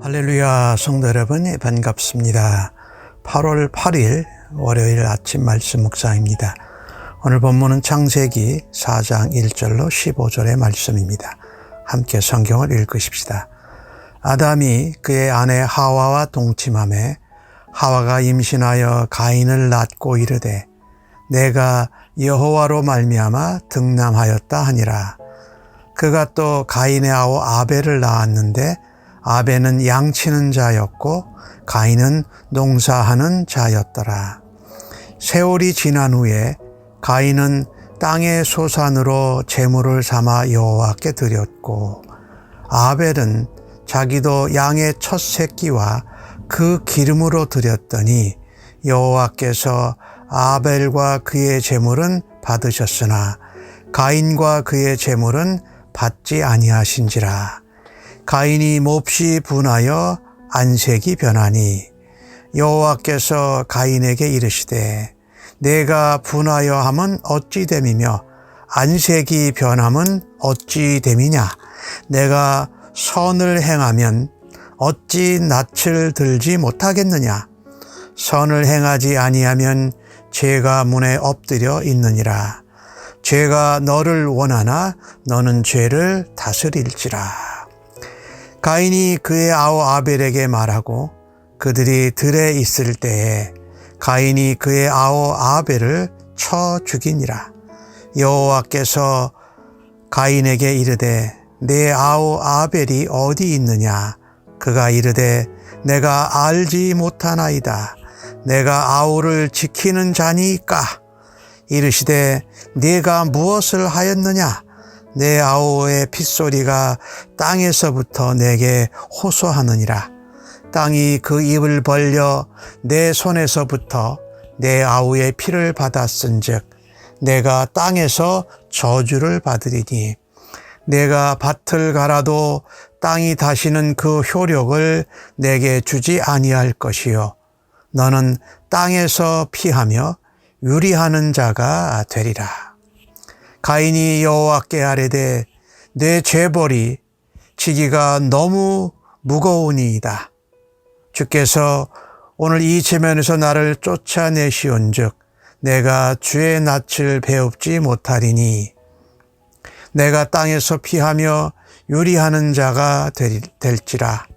할렐루야, 성도 여러분 반갑습니다. 8월 8일 월요일 아침 말씀 묵상입니다. 오늘 본문은 창세기 4장 1절로 15절의 말씀입니다. 함께 성경을 읽으십시다. 아담이 그의 아내 하와와 동침하매 하와가 임신하여 가인을 낳고 이르되 내가 여호와로 말미암아 득남하였다 하니라. 그가 또 가인의 아우 아벨을 낳았는데 아벨은 양치는 자였고 가인은 농사하는 자였더라. 세월이 지난 후에 가인은 땅의 소산으로 제물을 삼아 여호와께 드렸고 아벨은 자기도 양의 첫 새끼와 그 기름으로 드렸더니 여호와께서 아벨과 그의 제물은 받으셨으나 가인과 그의 제물은 받지 아니하신지라. 가인이 몹시 분하여 안색이 변하니 여호와께서 가인에게 이르시되 내가 분하여 함은 어찌 됨이며 안색이 변함은 어찌 됨이냐. 내가 선을 행하면 어찌 낯을 들지 못하겠느냐. 선을 행하지 아니하면 죄가 문에 엎드려 있느니라. 죄가 너를 원하나 너는 죄를 다스릴지라. 가인이 그의 아우 아벨에게 말하고 그들이 들에 있을 때에 가인이 그의 아우 아벨을 쳐 죽이니라. 여호와께서 가인에게 이르되 내 아우 아벨이 어디 있느냐. 그가 이르되 내가 알지 못하나이다. 내가 아우를 지키는 자니까. 이르시되 네가 무엇을 하였느냐. 내 아우의 핏소리가 땅에서부터 내게 호소하느니라. 땅이 그 입을 벌려 내 손에서부터 내 아우의 피를 받았은즉 내가 땅에서 저주를 받으리니 내가 밭을 갈아도 땅이 다시는 그 효력을 내게 주지 아니할 것이요 너는 땅에서 피하며 유리하는 자가 되리라. 가인이 여호와께 아뢰되 내 죄벌이 지기가 너무 무거우니이다. 주께서 오늘 이 지면에서 나를 쫓아내시온즉 내가 주의 낯을 배웁지 못하리니 내가 땅에서 피하며 유리하는 자가 될지라.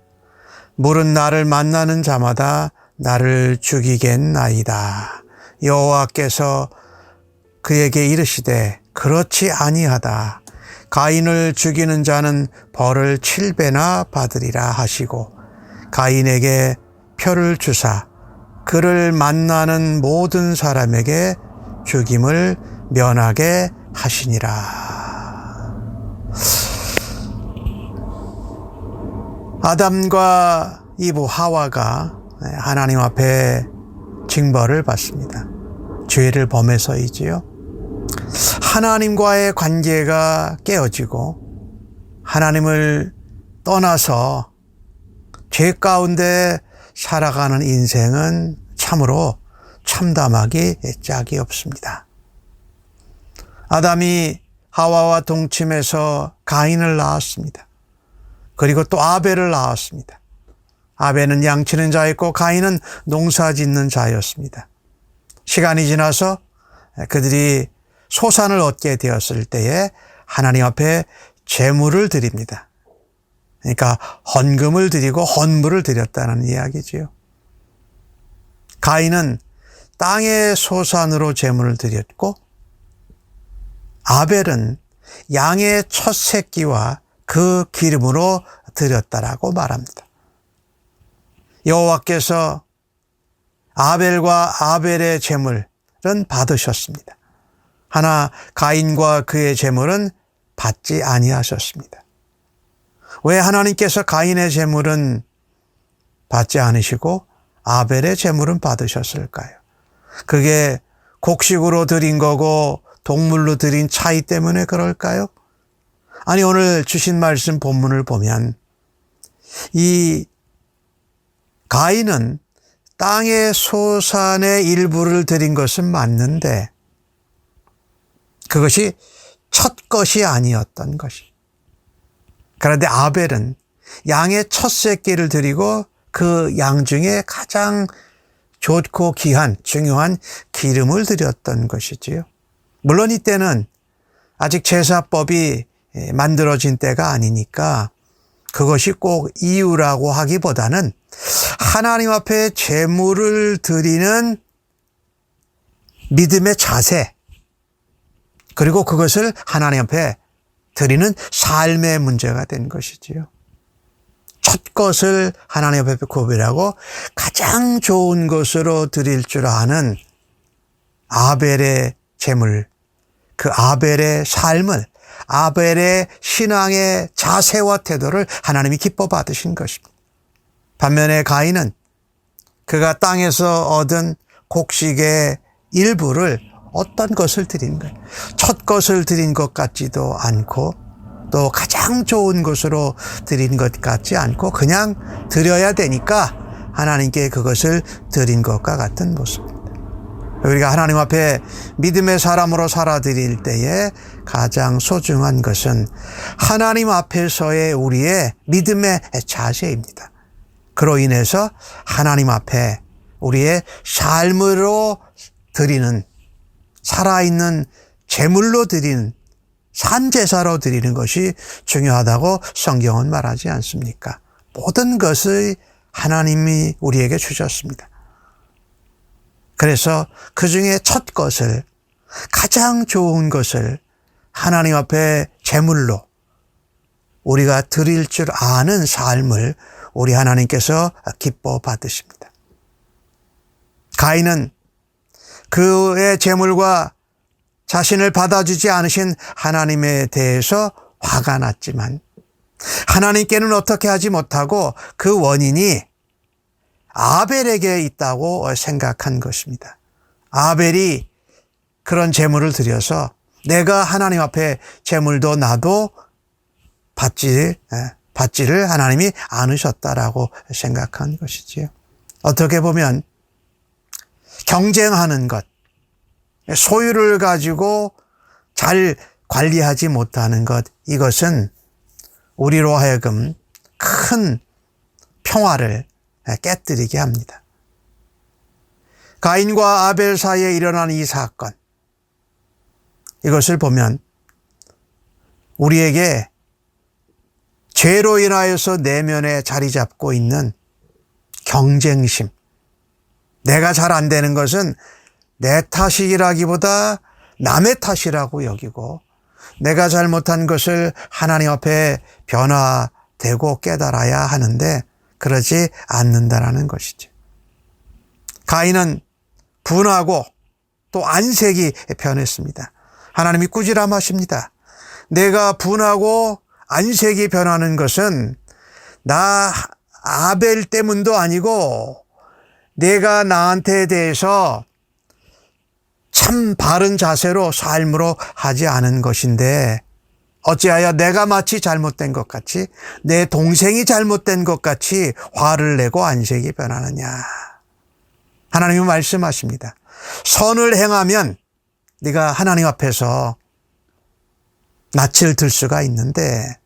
물은 나를 만나는 자마다 나를 죽이겠나이다. 여호와께서 그에게 이르시되 그렇지 아니하다. 가인을 죽이는 자는 벌을 7배나 받으리라 하시고 가인에게 표를 주사 그를 만나는 모든 사람에게 죽임을 면하게 하시니라. 아담과 이브 하와가 하나님 앞에 징벌을 받습니다. 죄를 범해서이지요. 하나님과의 관계가 깨어지고 하나님을 떠나서 죄 가운데 살아가는 인생은 참으로 참담하기 짝이 없습니다. 아담이 하와와 동침해서 가인을 낳았습니다. 그리고 또 아벨을 낳았습니다. 아벨은 양치는 자였고 가인은 농사 짓는 자였습니다. 시간이 지나서 그들이 소산을 얻게 되었을 때에 하나님 앞에 제물을 드립니다. 그러니까 헌금을 드리고 헌물을 드렸다는 이야기지요. 가인은 땅의 소산으로 제물을 드렸고 아벨은 양의 첫 새끼와 그 기름으로 드렸다라고 말합니다. 여호와께서 아벨과 아벨의 제물은 받으셨습니다. 하나 가인과 그의 제물은 받지 아니하셨습니다. 왜 하나님께서 가인의 제물은 받지 않으시고 아벨의 제물은 받으셨을까요? 그게 곡식으로 드린 거고 동물로 드린 차이 때문에 그럴까요? 아니, 오늘 주신 말씀 본문을 보면 이 가인은 땅의 소산의 일부를 드린 것은 맞는데 그것이 첫 것이 아니었던 것이. 그런데 아벨은 양의 첫 새끼를 드리고 그 양 중에 가장 좋고 귀한 중요한 기름을 드렸던 것이지요. 물론 이때는 아직 제사법이 만들어진 때가 아니니까 그것이 꼭 이유라고 하기보다는 하나님 앞에 제물을 드리는 믿음의 자세, 그리고 그것을 하나님 앞에 드리는 삶의 문제가 된 것이지요. 첫 것을 하나님 앞에 구별하고 가장 좋은 것으로 드릴 줄 아는 아벨의 제물, 그 아벨의 삶을, 아벨의 신앙의 자세와 태도를 하나님이 기뻐 받으신 것입니다. 반면에 가인은 그가 땅에서 얻은 곡식의 일부를 어떤 것을 드린 거예요. 첫 것을 드린 것 같지도 않고 또 가장 좋은 것으로 드린 것 같지 않고 그냥 드려야 되니까 하나님께 그것을 드린 것과 같은 모습입니다. 우리가 하나님 앞에 믿음의 사람으로 살아드릴 때에 가장 소중한 것은 하나님 앞에서의 우리의 믿음의 자세입니다. 그로 인해서 하나님 앞에 우리의 삶으로 드리는, 살아있는 제물로 드리는, 산제사로 드리는 것이 중요하다고 성경은 말하지 않습니까? 모든 것을 하나님이 우리에게 주셨습니다. 그래서 그 중에 첫 것을, 가장 좋은 것을 하나님 앞에 제물로 우리가 드릴 줄 아는 삶을 우리 하나님께서 기뻐 받으십니다. 가인은 그의 제물과 자신을 받아주지 않으신 하나님에 대해서 화가 났지만 하나님께는 어떻게 하지 못하고 그 원인이 아벨에게 있다고 생각한 것입니다. 아벨이 그런 제물을 드려서 내가 하나님 앞에 제물도 나도 받지를 하나님이 않으셨다라고 생각한 것이지요. 어떻게 보면 경쟁하는 것, 소유를 가지고 잘 관리하지 못하는 것, 이것은 우리로 하여금 큰 평화를 깨뜨리게 합니다. 가인과 아벨 사이에 일어난 이 사건, 이것을 보면 우리에게 죄로 인하여서 내면에 자리 잡고 있는 경쟁심, 내가 잘 안 되는 것은 내 탓이라기보다 남의 탓이라고 여기고 내가 잘못한 것을 하나님 앞에 변화되고 깨달아야 하는데 그러지 않는다라는 것이죠. 가인은 분하고 또 안색이 변했습니다. 하나님이 꾸지람하십니다. 내가 분하고 안색이 변하는 것은 나 아벨 때문도 아니고 내가 나한테 대해서 참 바른 자세로 삶으로 하지 않은 것인데 어찌하여 내가 마치 잘못된 것 같이 내 동생이 잘못된 것 같이 화를 내고 안색이 변하느냐. 하나님이 말씀하십니다. 선을 행하면 네가 하나님 앞에서 낯을 들 수가 있는데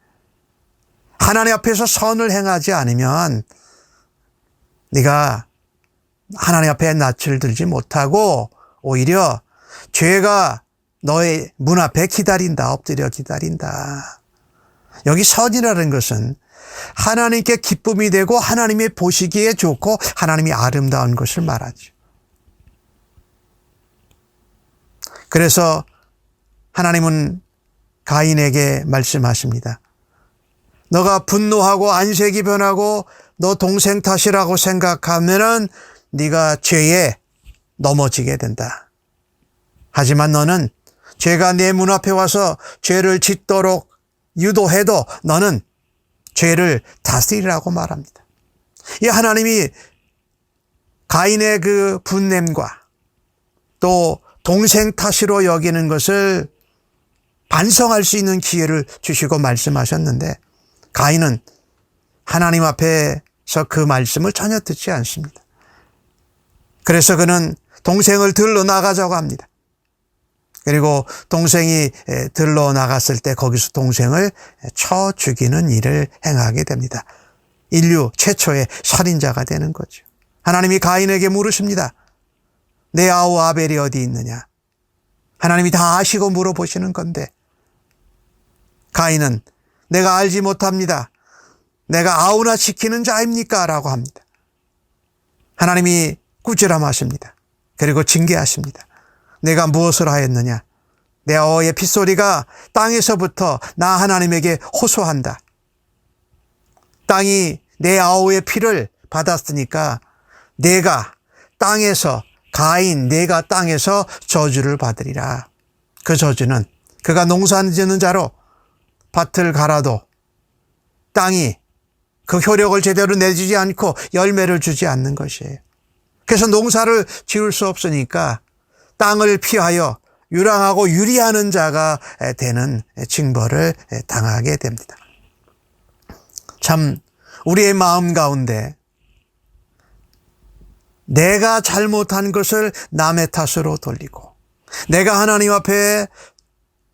하나님 앞에서 선을 행하지 않으면 네가 하나님 앞에 낯을 들지 못하고 오히려 죄가 너의 문 앞에 기다린다, 엎드려 기다린다. 여기 선이라는 것은 하나님께 기쁨이 되고 하나님이 보시기에 좋고 하나님이 아름다운 것을 말하죠. 그래서 하나님은 가인에게 말씀하십니다. 너가 분노하고 안색이 변하고 너 동생 탓이라고 생각하면은 네가 죄에 넘어지게 된다. 하지만 너는 죄가 내 문 앞에 와서 죄를 짓도록 유도해도 너는 죄를 다스리라고 말합니다. 이 하나님이 가인의 그 분냄과 또 동생 탓으로 여기는 것을 반성할 수 있는 기회를 주시고 말씀하셨는데 가인은 하나님 앞에서 그 말씀을 전혀 듣지 않습니다. 그래서 그는 동생을 들러 나가자고 합니다. 그리고 동생이 들러 나갔을 때 거기서 동생을 쳐 죽이는 일을 행하게 됩니다. 인류 최초의 살인자가 되는 거죠. 하나님이 가인에게 물으십니다. 내 아우 아벨이 어디 있느냐? 하나님이 다 아시고 물어보시는 건데 가인은 내가 알지 못합니다. 내가 아우나 지키는 자입니까? 라고 합니다. 하나님이 꾸지람하십니다. 그리고 징계하십니다. 내가 무엇을 하였느냐? 내 아우의 핏소리가 땅에서부터 나 하나님에게 호소한다. 땅이 내 아우의 피를 받았으니까 내가 땅에서 가인 내가 땅에서 저주를 받으리라. 그 저주는 그가 농사짓는 자로 밭을 갈아도 땅이 그 효력을 제대로 내주지 않고 열매를 주지 않는 것이에요. 그래서 농사를 지을 수 없으니까 땅을 피하여 유랑하고 유리하는 자가 되는 징벌을 당하게 됩니다. 참 우리의 마음 가운데 내가 잘못한 것을 남의 탓으로 돌리고 내가 하나님 앞에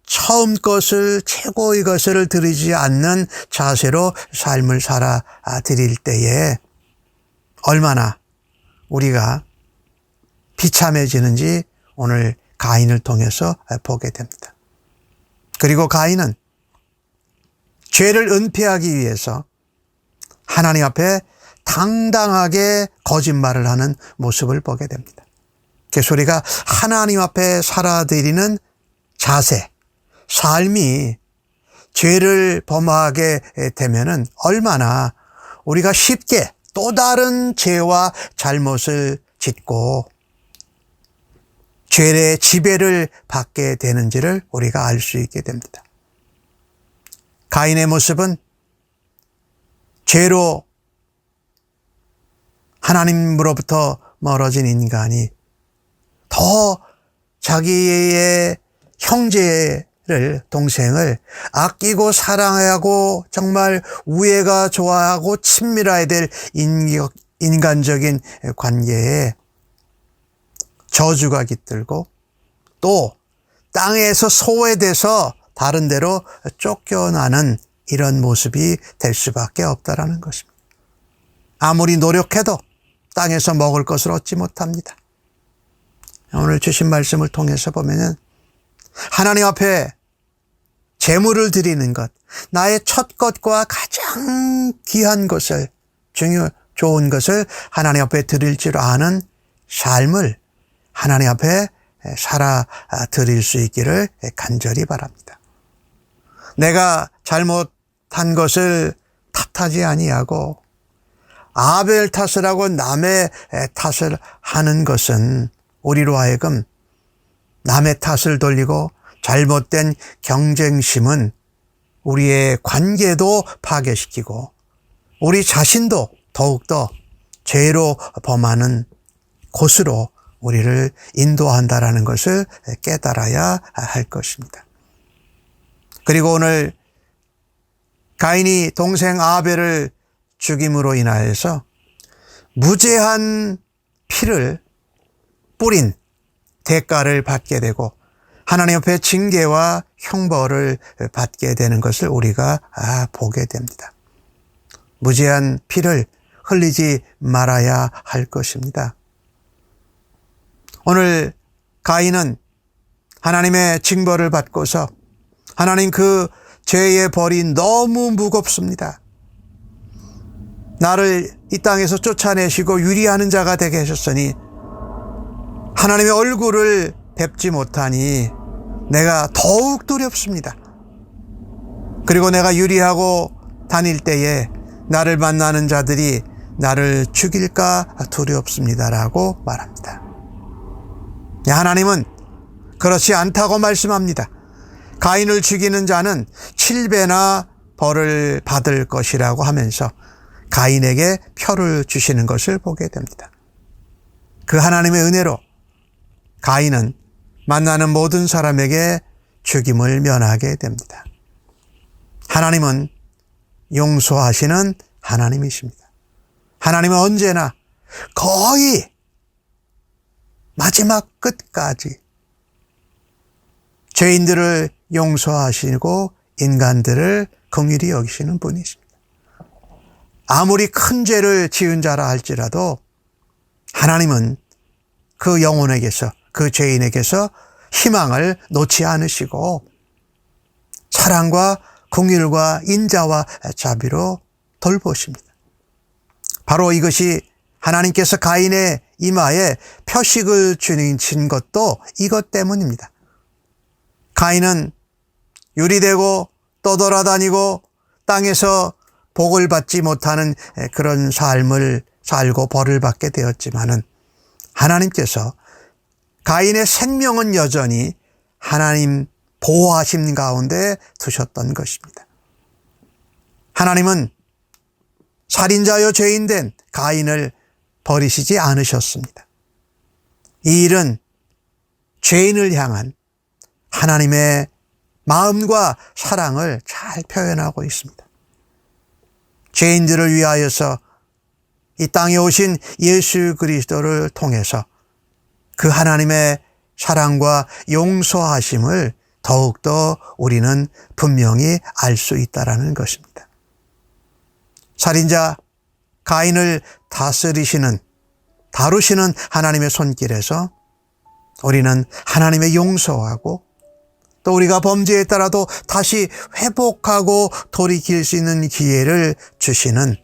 처음 것을 최고의 것을 드리지 않는 자세로 삶을 살아 드릴 때에 얼마나 우리가 비참해지는지 오늘 가인을 통해서 보게 됩니다. 그리고 가인은 죄를 은폐하기 위해서 하나님 앞에 당당하게 거짓말을 하는 모습을 보게 됩니다. 그래서 우리가 하나님 앞에 살아드리는 자세, 삶이 죄를 범하게 되면은 얼마나 우리가 쉽게 또 다른 죄와 잘못을 짓고 죄의 지배를 받게 되는지를 우리가 알 수 있게 됩니다. 가인의 모습은 죄로 하나님으로부터 멀어진 인간이 더 자기의 형제를 동생을 아끼고 사랑하고 정말 우애가 좋아하고 친밀해야 될 인간적인 관계에 저주가 깃들고 또 땅에서 소외돼서 다른 데로 쫓겨나는 이런 모습이 될 수밖에 없다라는 것입니다. 아무리 노력해도 땅에서 먹을 것을 얻지 못합니다. 오늘 주신 말씀을 통해서 보면은 하나님 앞에 제물을 드리는 것, 나의 첫 것과 가장 귀한 것을, 좋은 것을 하나님 앞에 드릴 줄 아는 삶을 하나님 앞에 살아 드릴 수 있기를 간절히 바랍니다. 내가 잘못한 것을 탓하지 아니하고 아벨 탓을 하고 남의 탓을 하는 것은 우리로 하여금 남의 탓을 돌리고 잘못된 경쟁심은 우리의 관계도 파괴시키고 우리 자신도 더욱더 죄로 범하는 곳으로 우리를 인도한다라는 것을 깨달아야 할 것입니다. 그리고 오늘 가인이 동생 아벨을 죽임으로 인하여서 무죄한 피를 뿌린 대가를 받게 되고 하나님 앞에 징계와 형벌을 받게 되는 것을 우리가 보게 됩니다. 무죄한 피를 흘리지 말아야 할 것입니다. 오늘 가인은 하나님의 징벌을 받고서 하나님 그 죄의 벌이 너무 무겁습니다. 나를 이 땅에서 쫓아내시고 유리하는 자가 되게 하셨으니 하나님의 얼굴을 뵙지 못하니 내가 더욱 두렵습니다. 그리고 내가 유리하고 다닐 때에 나를 만나는 자들이 나를 죽일까 두렵습니다라고 말합니다. 하나님은 그렇지 않다고 말씀합니다. 가인을 죽이는 자는 7배나 벌을 받을 것이라고 하면서 가인에게 표를 주시는 것을 보게 됩니다. 그 하나님의 은혜로 가인은 만나는 모든 사람에게 죽임을 면하게 됩니다. 하나님은 용서하시는 하나님이십니다. 하나님은 언제나 거의 마지막 끝까지 죄인들을 용서하시고 인간들을 긍휼히 여기시는 분이십니다. 아무리 큰 죄를 지은 자라 할지라도 하나님은 그 영혼에게서, 그 죄인에게서 희망을 놓지 않으시고 사랑과 긍휼과 인자와 자비로 돌보십니다. 바로 이것이 하나님께서 가인의 이마에 표식을 주신 것도 이것 때문입니다. 가인은 유리되고 떠돌아다니고 땅에서 복을 받지 못하는 그런 삶을 살고 벌을 받게 되었지만은 하나님께서 가인의 생명은 여전히 하나님 보호하심 가운데 두셨던 것입니다. 하나님은 살인자여 죄인된 가인을 버리시지 않으셨습니다. 이 일은 죄인을 향한 하나님의 마음과 사랑을 잘 표현하고 있습니다. 죄인들을 위하여서 이 땅에 오신 예수 그리스도를 통해서 그 하나님의 사랑과 용서하심을 더욱더 우리는 분명히 알 수 있다는 것입니다. 살인자 가인을 다루시는 하나님의 손길에서 우리는 하나님의 용서하고 또 우리가 범죄했더라도 다시 회복하고 돌이킬 수 있는 기회를 주시는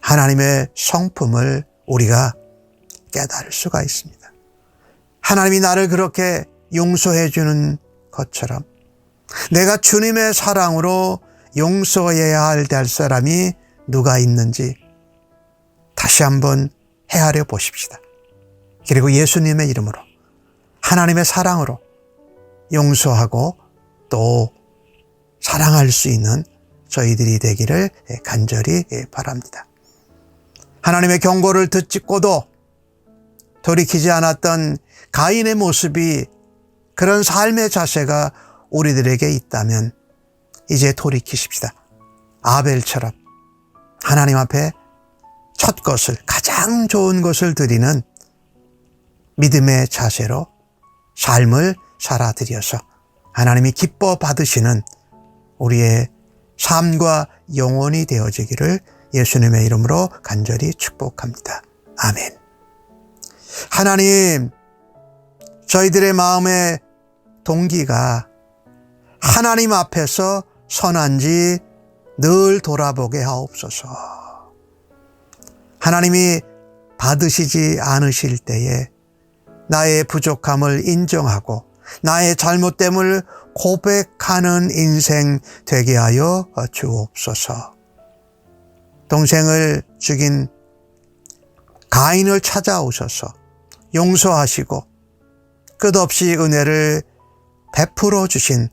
하나님의 성품을 우리가 깨달을 수가 있습니다. 하나님이 나를 그렇게 용서해 주는 것처럼 내가 주님의 사랑으로 용서해야 될 사람이 누가 있는지 다시 한번 헤아려 보십시다. 그리고 예수님의 이름으로 하나님의 사랑으로 용서하고 또 사랑할 수 있는 저희들이 되기를 간절히 바랍니다. 하나님의 경고를 듣고도 돌이키지 않았던 가인의 모습이, 그런 삶의 자세가 우리들에게 있다면 이제 돌이키십시다. 아벨처럼 하나님 앞에 첫 것을, 가장 좋은 것을 드리는 믿음의 자세로 삶을 살아드려서 하나님이 기뻐 받으시는 우리의 삶과 영혼이 되어지기를 예수님의 이름으로 간절히 축복합니다. 아멘. 하나님, 저희들의 마음의 동기가 하나님 앞에서 선한지 늘 돌아보게 하옵소서. 하나님이 받으시지 않으실 때에 나의 부족함을 인정하고 나의 잘못됨을 고백하는 인생 되게 하여 주옵소서. 동생을 죽인 가인을 찾아오셔서 용서하시고 끝없이 은혜를 베풀어 주신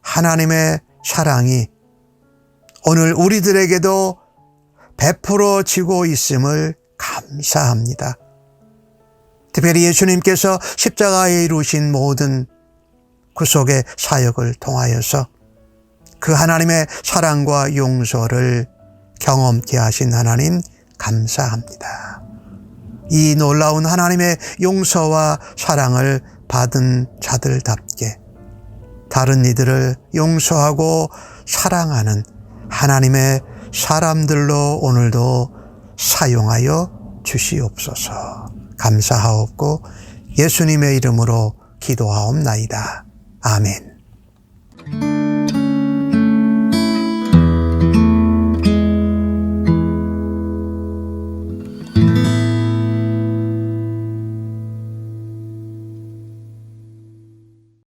하나님의 사랑이 오늘 우리들에게도 베풀어지고 있음을 감사합니다. 특별히 예수님께서 십자가에 이루신 모든 구속의 사역을 통하여서 그 하나님의 사랑과 용서를 경험케 하신 하나님 감사합니다. 이 놀라운 하나님의 용서와 사랑을 받은 자들답게 다른 이들을 용서하고 사랑하는 하나님의 사람들로 오늘도 사용하여 주시옵소서. 감사하옵고 예수님의 이름으로 기도하옵나이다. 아멘.